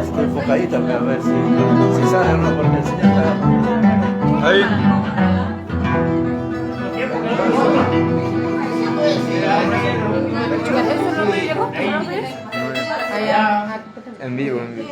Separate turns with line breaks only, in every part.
enfocadita, pero a ver si sale o no, porque el señor está ahí. En vivo, en vivo.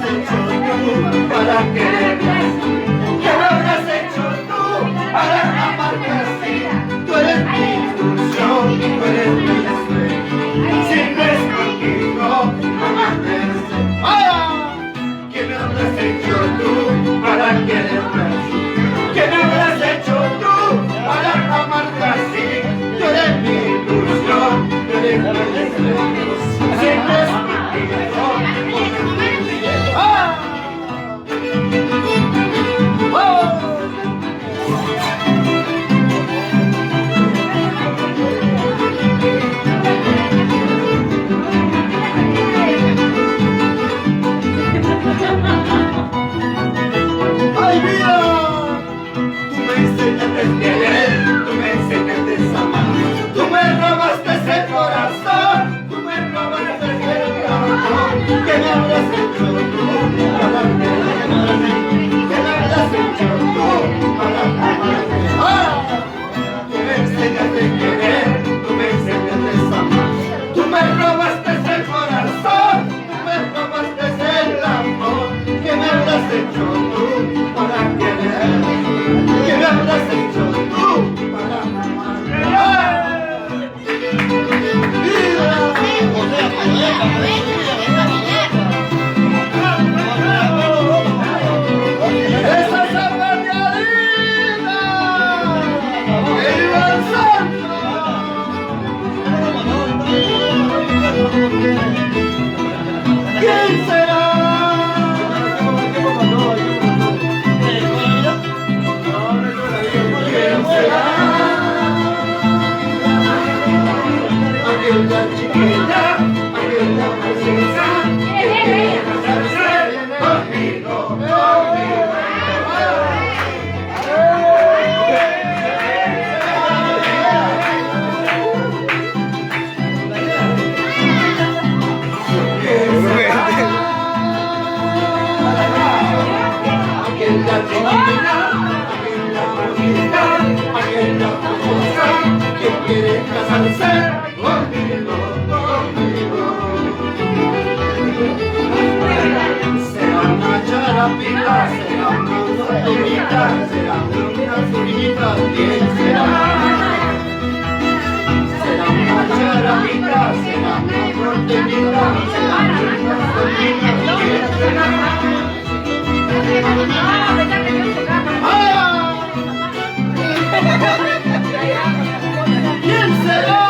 hecho tú para quererme? ¿Qué me habrás hecho tú para amarte así? Tú eres mi ilusión, tú eres mi sueño. Si no es contigo, no me apetece. ¡Vaya! ¿Qué me habrás hecho tú para quererme así? ¿Qué me habrás hecho tú para amarte así? Tú eres mi ilusión, tú eres mi sueño. Si no es contigo, no me apetece. ¡Ah! ¡Oh! ¡Ay, vida! Tú me enseñaste a querer, tú me enseñaste a amar. Tú me robaste ese corazón, tú me robaste ese corazón. ¿Qué me habrás hecho tú para quererme? ¿Qué me habrás hecho tú para amarte? ¡Ah! Tú me enseñaste a querer, tú me enseñaste a amar. Tú me robaste ese corazón, tú me robaste ese amor. ¿Qué me habrás hecho tú para quererme? ¿Qué me habrás hecho tú para amarme? ¡Esa es la Margarita! ¡Viva el santo! ¿Quién será? ¿Quién será? Aquella chiquilla, aquella preciosa, que quiere casarse conmigo, conmigo. ¿Quién será? Aquella chiquilla, aquella bonita, aquella famosa, que quiere casarse conmigo, conmigo. Será una charapita, será una solterita, será una azulita, ¿quién será? Será una charapita, será una norteñita, será una solterita, ¿quién será? ¿Quién será?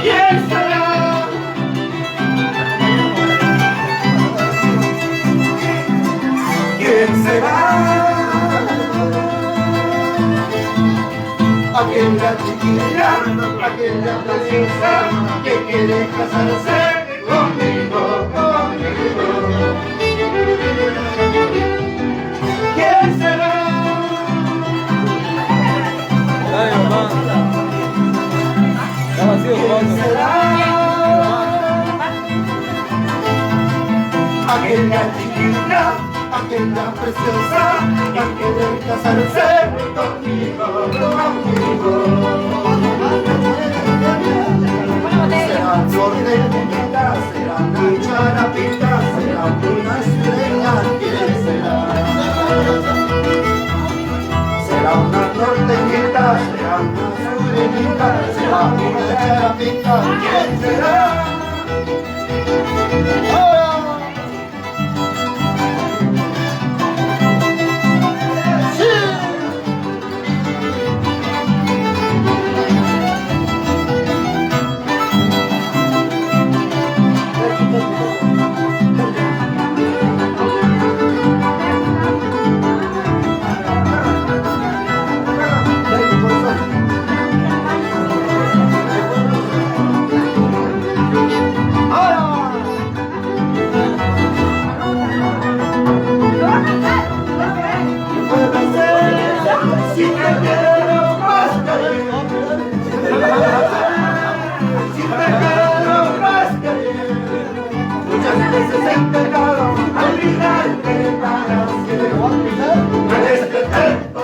¿Quién será? ¿Quién será? Aquella chiquilla, aquella preciosa, que quiere casarse conmigo, conmigo. ¿Quién será? ¿Quién será? Aquella chiquilla, aquella preciosa, que quiere casarse conmigo, conmigo. Será norteñita, será una charapita, será una estrella, ¿quién será? Será una norteñita, será una sureñita, será una charapita, ¿quién será? Si te quiero más que ayer, si te quiero más que ayer, muchas veces he intentado olvidarte para siempre. En este tiempo,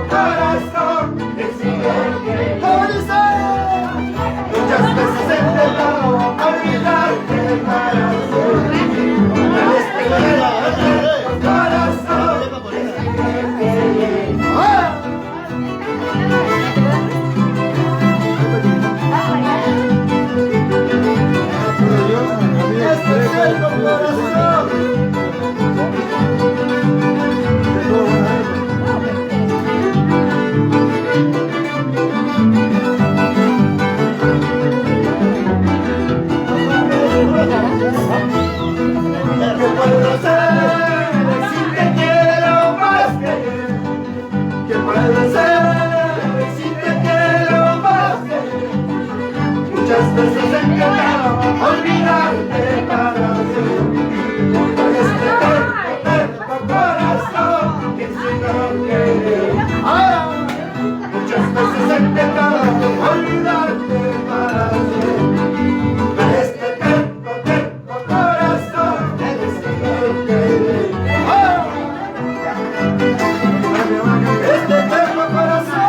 corazón, que sigue queriendo. Muchas veces he intentado olvidarte para siempre. En este tiempo, corazón, que sigue queriendo. ¿Qué puedo hacer si te quiero más que ayer? ¿Qué puedo hacer si te quiero más que ayer? Muchas veces he intentado olvidarte para siempre. Este terco corazón que sigo queriendo. Muchas veces he intentado olvidarte para siempre. Este terco corazón que sigo queriendo. Este terco corazón.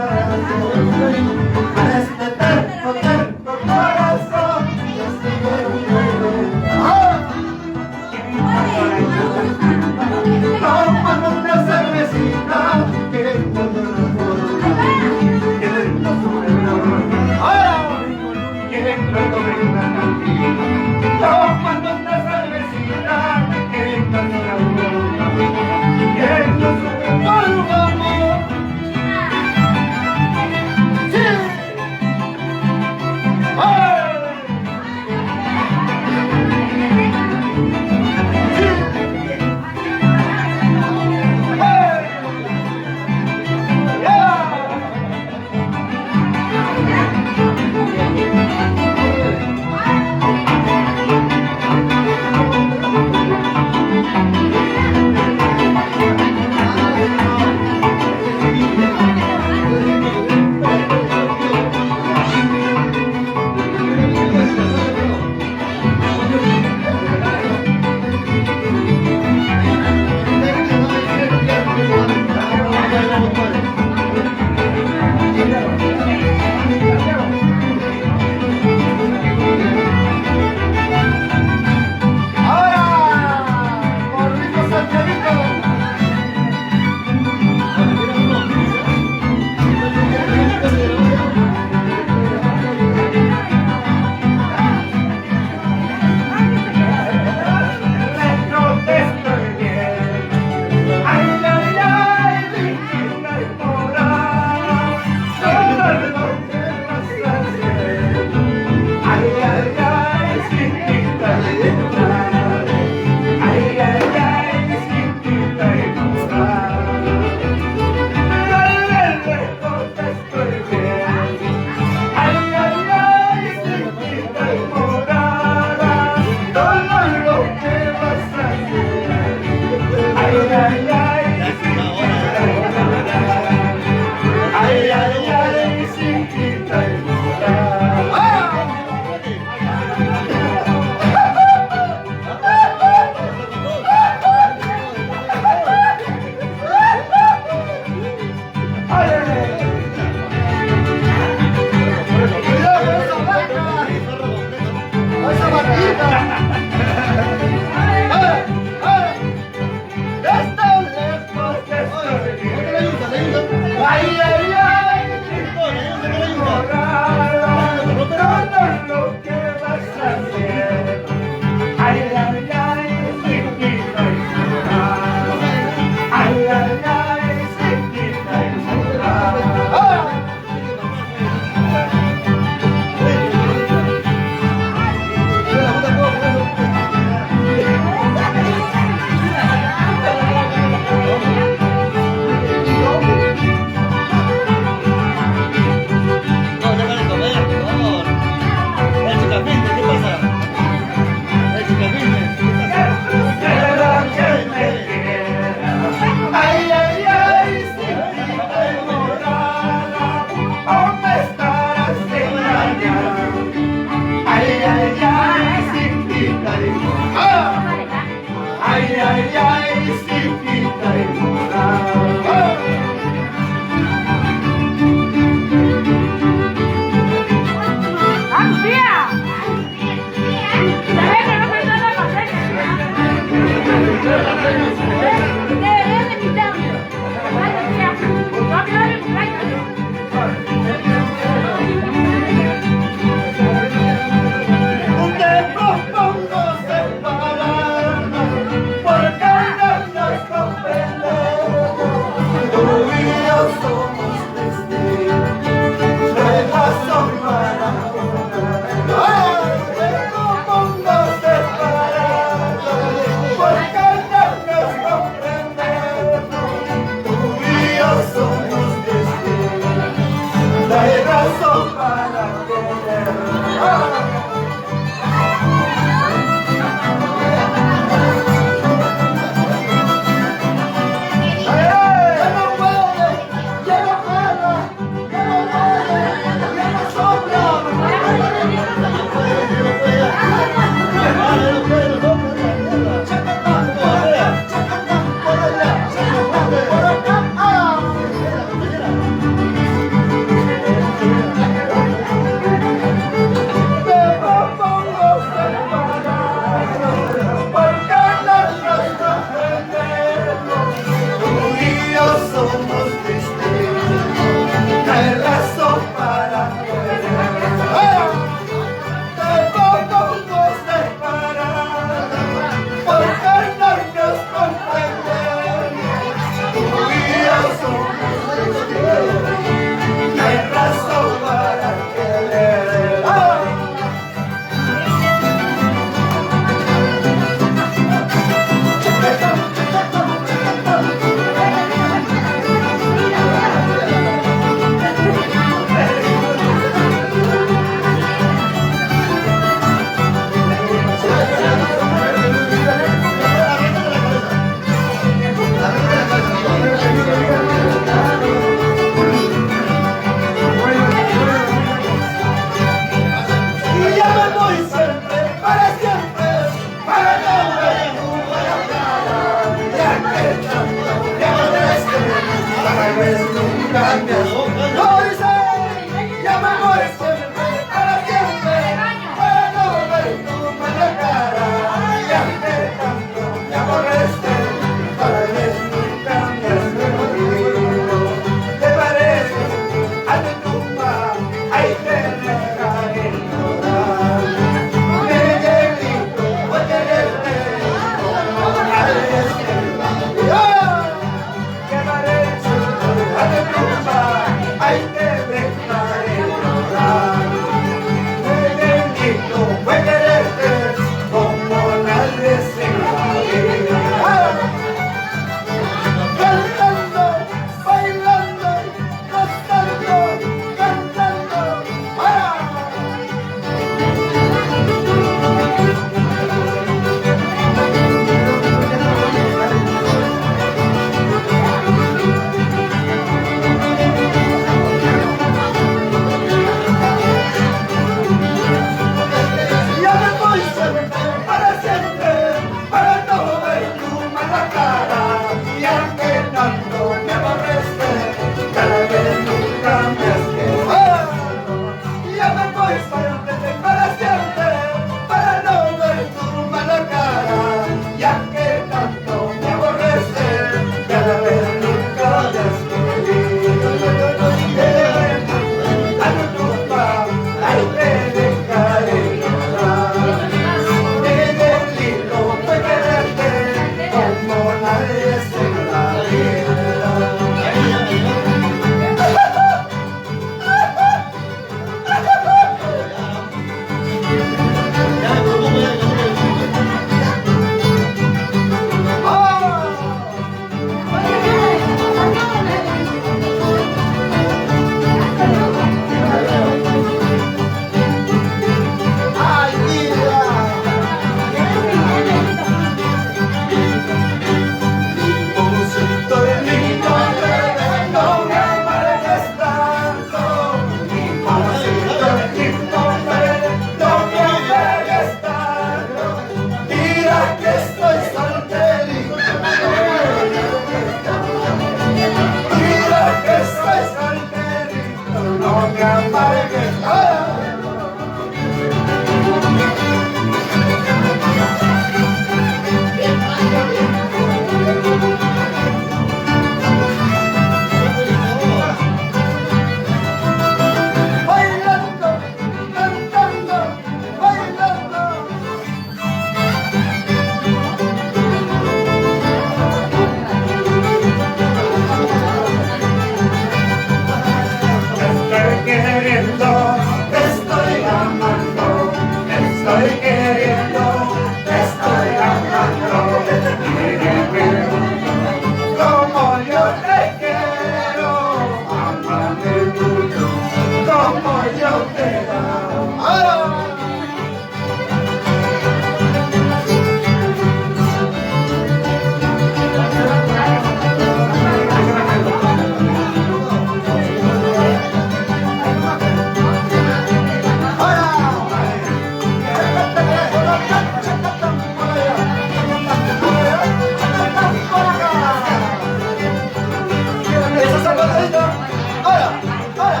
ahora, ahora,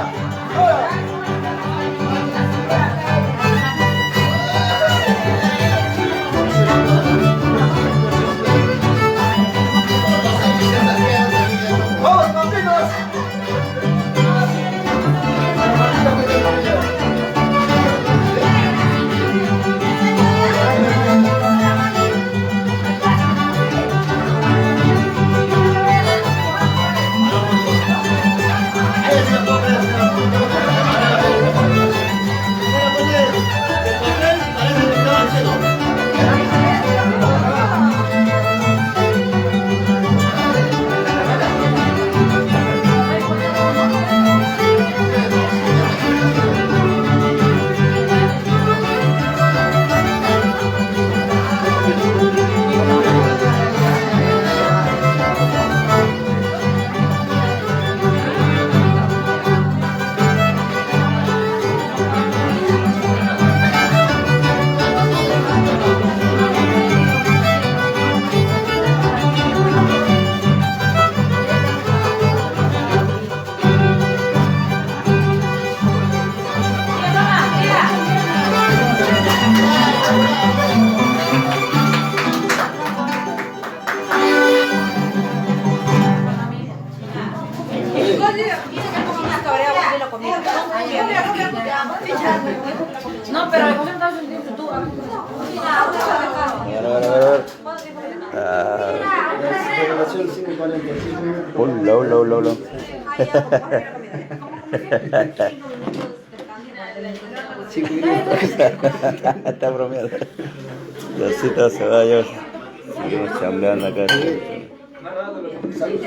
ahora. ¡Vamos, papitos!
No, pero después entonces tú.
A ver. Hola, hola, hola, hola. Está bromeando. Diosito se va, yo. Seguimos chambeando acá.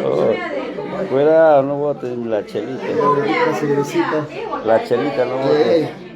Oh, cuidado, no botes la chelita. La chelita no botes.